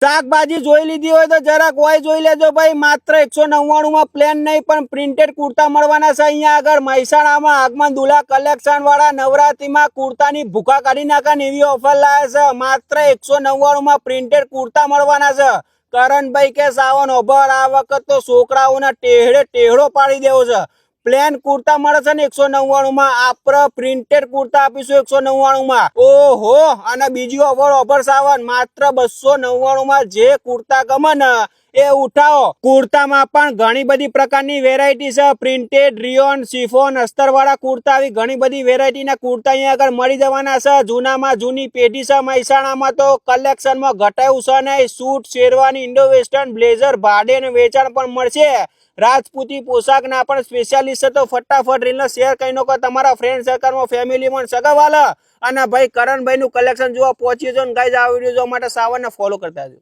શાકભાજી જોઈ લીધી હોય તો જરાક હોય જોઈ લેજો ભાઈ, માત્ર 199 માં પ્લેન નહીં પણ પ્રિન્ટેડ કુર્તા મળવાના છે અહીંયા આગળ મહેસાણામાં આગમન દુલ્હા કલેક્શન વાળા નવરાત્રીમાં કુર્તાની ભૂખા કાઢી નાખે એવી ઓફર લાવે છે। માત્ર 199 માં પ્રિન્ટેડ કુર્તા મળવાના છે। કરણભાઈ કે સાવન ઓભર આ વખત તો છોકરાઓના ટેહડે ટેહડો પાડી દેવો છે। પ્લેન કુર્તા મળે છે ને 199 માં, આપણે પ્રિન્ટેડ કુર્તા આપીશું 199 માં। ઓહો, અને બીજી ઓફર સાવન માત્ર 299 માં જે કુર્તા ગમે ને એ ઉઠાવો। કુર્તામાં પણ ઘણી બધી પ્રકારની વેરાયટી છે, પ્રિન્ટેડ, રિયોન, શિફોન, અસ્તર વાળા કુર્તા, આવી ઘણી બધી વેરાયટી ના કુર્તા અહીંયા આગળ મળી જવાના છે। જૂનામાં જૂની પેઢી છે મહેસાણામાં તો કલેક્શનમાં ઘટાયું છે નહીં। Suit, sherwani, Indo western, blazer ભાડે અને વેચાણ પણ મળશે। રાજપૂતી પોશાકના પણ સ્પેશિયાલિસ્ટ છે, તો ફટાફટ રીલને શેર કરી નાખો તમારા ફ્રેન્ડ સર્કલમાં, ફેમિલીમાં, સગાવાલા। અને ભાઈ કરણભાઈ નું કલેક્શન જોવા પહોંચી જો ગાઈઝ, આ વિડીયો જોવા માટે સાવનને ફોલો કરતા જાઓ।